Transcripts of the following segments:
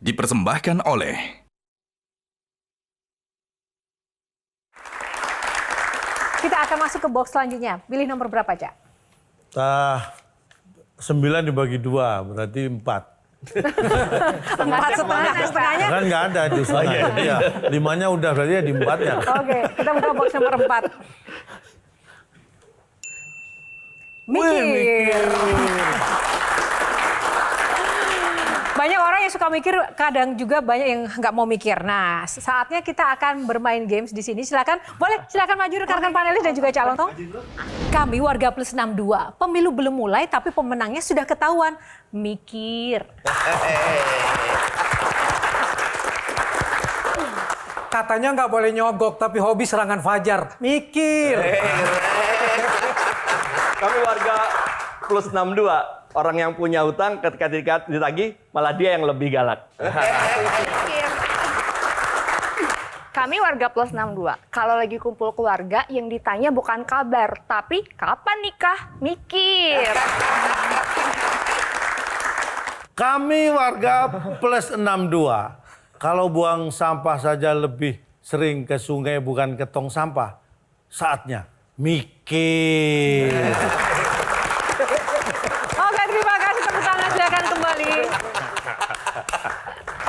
dipersembahkan oleh Kita akan masuk ke box selanjutnya. Pilih nomor berapa, Cak? 9 dibagi 2, berarti 4. 4,5. Kan nggak ada di setengah. Jadi ya 5-nya udah, berarti ya di 4-nya. Oke, kita buka box nomor 4. Mikir. Banyak orang yang suka mikir, kadang juga banyak yang nggak mau mikir. Nah, saatnya kita akan bermain games di sini. Silakan, silakan maju rekan-rekan panelis dan juga calon tong. Kami warga plus 62, pemilu belum mulai tapi pemenangnya sudah ketahuan. Mikir. Katanya nggak boleh nyogok, tapi hobi serangan fajar. Mikir. Kami warga plus 62. Orang yang punya hutang ketika ditagih, malah dia yang lebih galak. Kami warga plus 62. Kalau lagi kumpul keluarga, yang ditanya bukan kabar, tapi kapan nikah? Mikir. Kami warga plus 62. Kalau buang sampah saja lebih sering ke sungai bukan ke tong sampah. Saatnya mikir. Oke, terima kasih. Tepuk tangan, silakan kembali.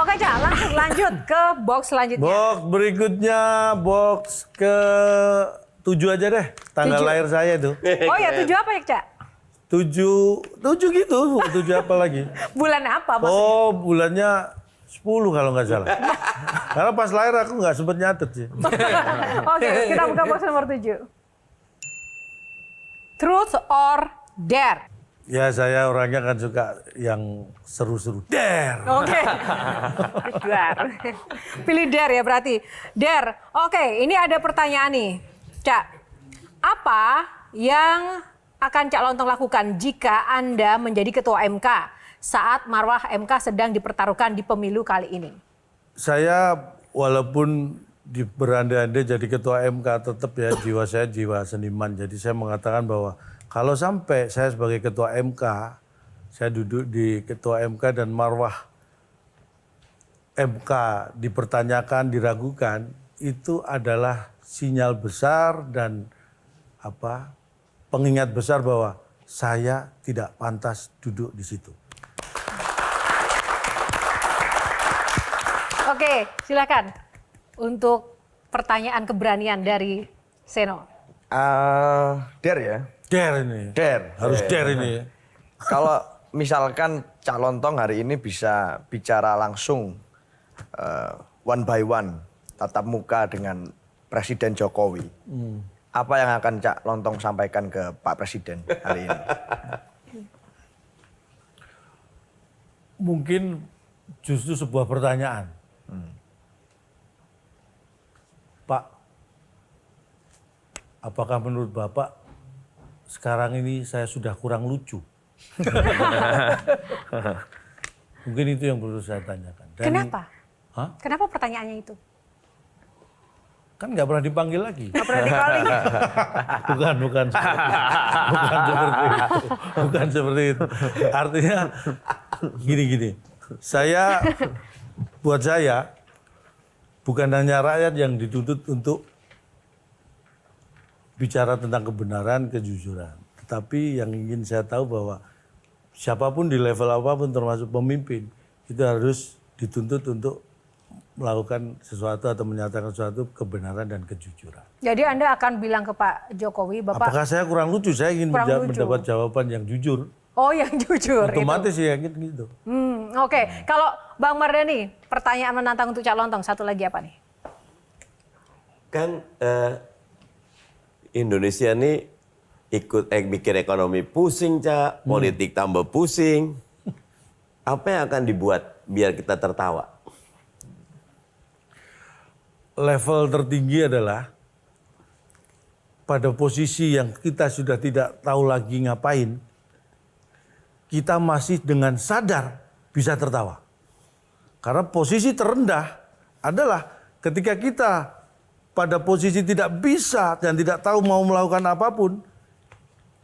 Oke, Cak, langsung lanjut ke box selanjutnya. Box berikutnya, box ke 7 aja deh. Tanggal 7. lahir saya tuh. Oh ya, 7 apa ya, Cak? 7 gitu, 7 apa lagi? Bulan apa maksudnya? Oh, bulannya 10 kalau nggak salah. Karena pas lahir aku nggak sempet nyatet sih. Oke, kita buka box nomor 7. Truth or dare? Ya saya orangnya kan suka yang seru-seru. Dare! Oke. Dare. Pilih dare ya berarti. Dare. Oke, ini ada pertanyaan nih. Cak, apa yang akan Cak Lontong lakukan jika Anda menjadi ketua MK saat marwah MK sedang dipertaruhkan di pemilu kali ini? Saya walaupun di berandai-andai jadi ketua MK tetap ya jiwa saya jiwa seniman. Jadi saya mengatakan bahwa kalau sampai saya sebagai ketua MK, saya duduk di ketua MK dan marwah MK dipertanyakan, diragukan, itu adalah sinyal besar dan pengingat besar bahwa saya tidak pantas duduk di situ. Oke, silakan untuk pertanyaan keberanian dari Seno. Dare ya? Dare ini. Dare. Harus dare ini ya. Kalau misalkan Cak Lontong hari ini bisa bicara langsung one by one, tatap muka dengan Presiden Jokowi. Apa yang akan Cak Lontong sampaikan ke Pak Presiden hari ini? Mungkin justru sebuah pertanyaan. Pak, apakah menurut Bapak sekarang ini saya sudah kurang lucu? Mungkin itu yang perlu saya tanyakan. Dan, Kenapa? Hah? Kenapa pertanyaannya itu? Kan nggak pernah dipanggil lagi. Nggak pernah dikali. Bukan seperti itu. Bukan seperti itu. Artinya gini. Buat saya, bukan hanya rakyat yang dituntut untuk bicara tentang kebenaran, kejujuran. Tetapi yang ingin saya tahu bahwa siapapun di level apapun termasuk pemimpin, itu harus dituntut untuk melakukan sesuatu atau menyatakan sesuatu kebenaran dan kejujuran. Jadi Anda akan bilang ke Pak Jokowi, Bapak... Apakah saya kurang lucu? Saya ingin mendapat jawaban yang jujur. Oh, yang jujur. Otomatis ya gitu. Oke. Kalau Bang Mardhani, pertanyaan menantang untuk Cak Lontong, satu lagi apa nih? Kan Indonesia ini ikut mikir ekonomi pusing, Cak. Politik tambah pusing. Apa yang akan dibuat biar kita tertawa? Level tertinggi adalah pada posisi yang kita sudah tidak tahu lagi ngapain, kita masih dengan sadar bisa tertawa. Karena posisi terendah adalah ketika kita pada posisi tidak bisa dan tidak tahu mau melakukan apapun,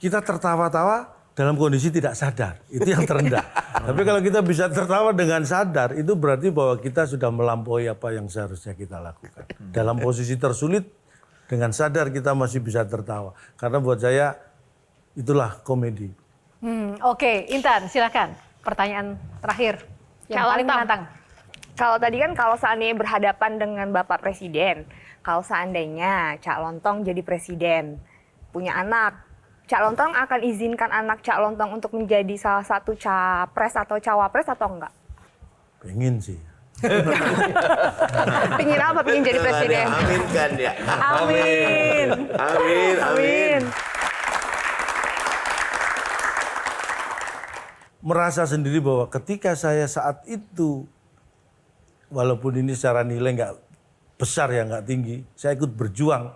kita tertawa-tawa dalam kondisi tidak sadar. Itu yang terendah. Tapi kalau kita bisa tertawa dengan sadar, itu berarti bahwa kita sudah melampaui apa yang seharusnya kita lakukan. Dalam posisi tersulit, dengan sadar kita masih bisa tertawa. Karena buat saya, itulah komedi. Oke, Intan silakan. Pertanyaan terakhir yang Cak paling Lontong. menantang. Kalau tadi kan kalau seandainya berhadapan dengan Bapak Presiden, kalau seandainya Cak Lontong jadi presiden, punya anak, Cak Lontong akan izinkan anak Cak Lontong untuk menjadi salah satu capres atau cawapres atau enggak? Pengen sih. Pingin apa? Pingin jadi presiden? Amin kan ya. Amin. Amin. Amin. Merasa sendiri bahwa ketika saya saat itu, walaupun ini secara nilai nggak besar ya, nggak tinggi, saya ikut berjuang,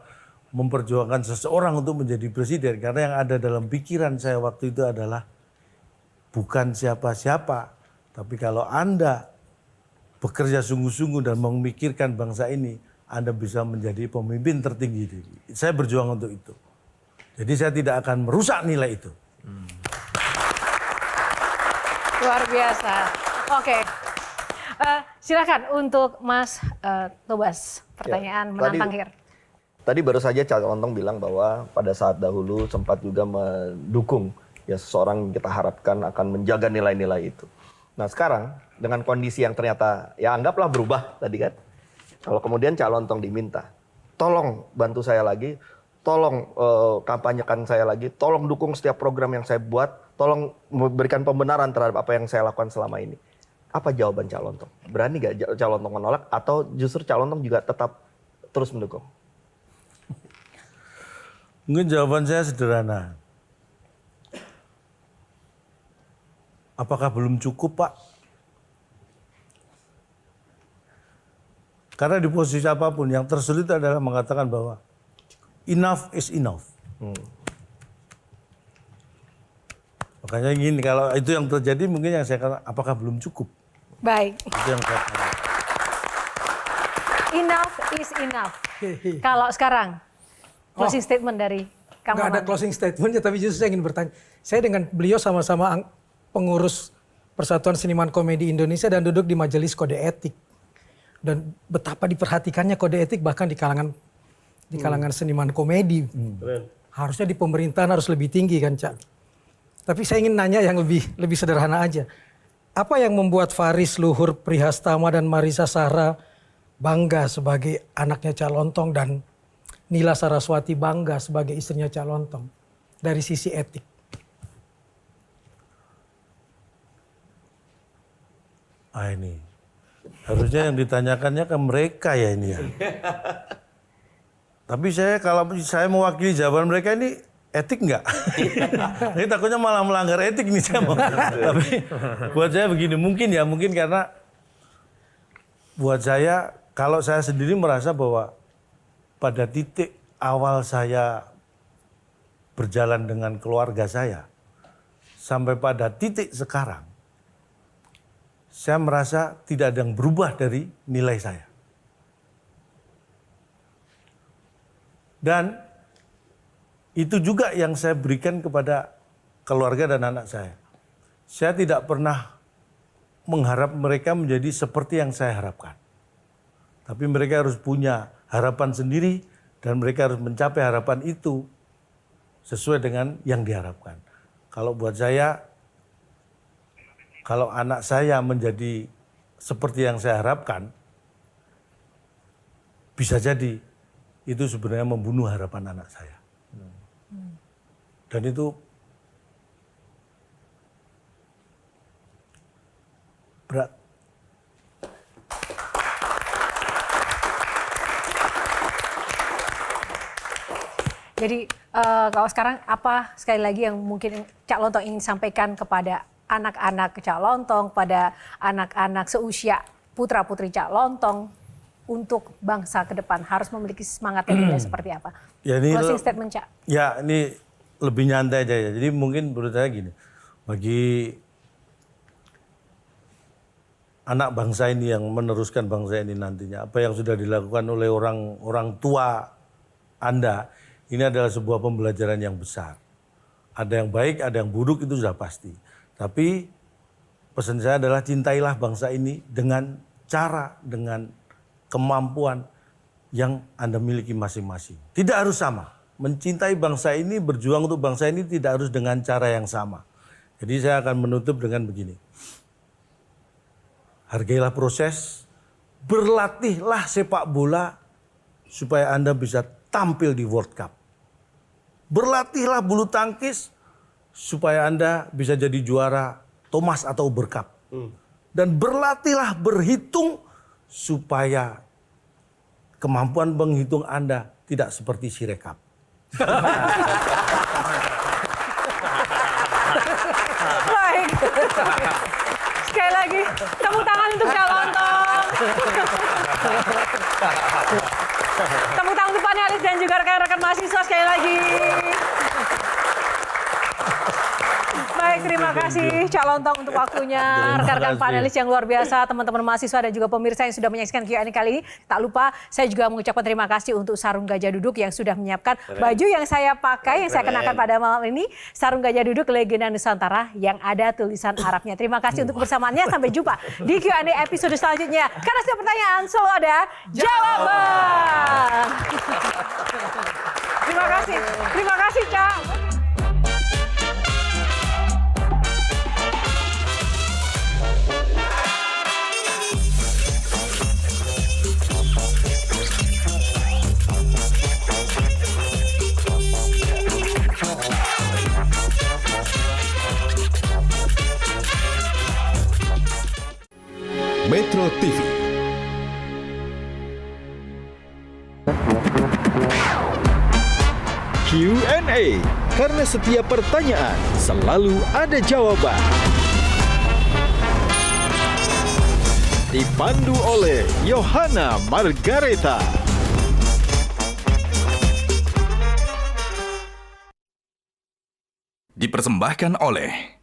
memperjuangkan seseorang untuk menjadi presiden. Karena yang ada dalam pikiran saya waktu itu adalah bukan siapa-siapa, tapi kalau Anda bekerja sungguh-sungguh dan memikirkan bangsa ini, Anda bisa menjadi pemimpin tertinggi. Saya berjuang untuk itu. Jadi saya tidak akan merusak nilai itu. Luar biasa. Oke. Silakan untuk Mas Tobas. Pertanyaan menantang Hir. Tadi baru saja Cak Lontong bilang bahwa pada saat dahulu sempat juga mendukung ya seseorang yang kita harapkan akan menjaga nilai-nilai itu. Nah sekarang dengan kondisi yang ternyata ya anggaplah berubah tadi kan. Kalau kemudian Cak Lontong diminta, tolong bantu saya lagi, tolong kampanyekan saya lagi, tolong dukung setiap program yang saya buat, tolong memberikan pembenaran terhadap apa yang saya lakukan selama ini. Apa jawaban Cak Lontong? Berani gak Cak Lontong menolak atau justru Cak Lontong juga tetap terus mendukung? Mungkin jawaban saya sederhana. Apakah belum cukup, Pak? Karena di posisi apapun yang tersulit adalah mengatakan bahwa enough is enough. Makanya gini, kalau itu yang terjadi mungkin yang saya katakan, apakah belum cukup? Baik. Itu yang saya katakan. Enough is enough. Kalau sekarang closing statement dari Kang Nggak ada Maman. closing statementnya, tapi justru saya ingin bertanya. Saya dengan beliau sama-sama pengurus Persatuan Seniman Komedi Indonesia dan duduk di Majelis Kode Etik. Dan betapa diperhatikannya kode etik bahkan di kalangan seniman komedi. Harusnya di pemerintahan harus lebih tinggi kan, Cak. Tapi saya ingin nanya yang lebih sederhana aja. Apa yang membuat Faris Luhur Prihastama dan Marisa Sahra bangga sebagai anaknya Cak Lontong dan Nila Saraswati bangga sebagai istrinya Cak Lontong dari sisi etik? Ini harusnya yang ditanyakannya ke mereka ya ini ya. Tapi kalau saya mewakili jawaban mereka ini etik nggak? Ini takutnya malah melanggar etik nih saya mau. Tapi buat saya begini, mungkin karena buat saya kalau saya sendiri merasa bahwa pada titik awal saya berjalan dengan keluarga saya sampai pada titik sekarang, saya merasa tidak ada yang berubah dari nilai saya. Dan itu juga yang saya berikan kepada keluarga dan anak saya. Saya tidak pernah mengharap mereka menjadi seperti yang saya harapkan. Tapi mereka harus punya harapan sendiri dan mereka harus mencapai harapan itu sesuai dengan yang diharapkan. Kalau buat saya, kalau anak saya menjadi seperti yang saya harapkan, bisa jadi itu sebenarnya membunuh harapan anak saya. Dan itu berat. Jadi kalau sekarang apa sekali lagi yang mungkin Cak Lontong ingin sampaikan kepada anak-anak Cak Lontong, pada anak-anak seusia putra-putri Cak Lontong untuk bangsa ke depan harus memiliki semangat yang berbeda seperti apa? Ya, ini closing statement Cak. Ya ini lebih nyantai aja ya. Jadi mungkin menurut saya gini, bagi anak bangsa ini yang meneruskan bangsa ini nantinya, apa yang sudah dilakukan oleh orang tua Anda, ini adalah sebuah pembelajaran yang besar. Ada yang baik, ada yang buruk, itu sudah pasti. Tapi pesan saya adalah cintailah bangsa ini dengan cara, dengan kemampuan yang Anda miliki masing-masing. Tidak harus sama. Mencintai bangsa ini, berjuang untuk bangsa ini tidak harus dengan cara yang sama. Jadi saya akan menutup dengan begini. Hargailah proses, berlatihlah sepak bola supaya Anda bisa tampil di World Cup. Berlatihlah bulu tangkis supaya Anda bisa jadi juara Thomas atau Uber Cup. Dan berlatihlah berhitung supaya kemampuan menghitung Anda tidak seperti Sirekap. Baik. Sekali lagi, tepuk tangan untuk Cak Lontong. Tepuk tangan untuk panelis dan juga rekan-rekan mahasiswa sekali lagi. Baik, terima kasih Cak Lontong untuk waktunya. Rekan-rekan panelis yang luar biasa, teman-teman mahasiswa dan juga pemirsa yang sudah menyaksikan Q&A kali ini. Tak lupa, saya juga mengucapkan terima kasih untuk Sarung Gajah Duduk yang sudah menyiapkan baju yang saya pakai, yang saya kenakan pada malam ini. Sarung Gajah Duduk legenda Nusantara yang ada tulisan Arabnya. Terima kasih untuk kebersamaannya. Sampai jumpa di Q&A episode selanjutnya. Karena setiap pertanyaan selalu ada jawaban. Terima kasih Cak. Metro TV. Q&A, karena setiap pertanyaan selalu ada jawaban. Dipandu oleh Yohana Margareta. Dipersembahkan oleh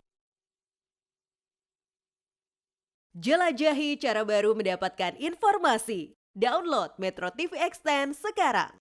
Jelajahi cara baru mendapatkan informasi. Download Metro TV Extend sekarang.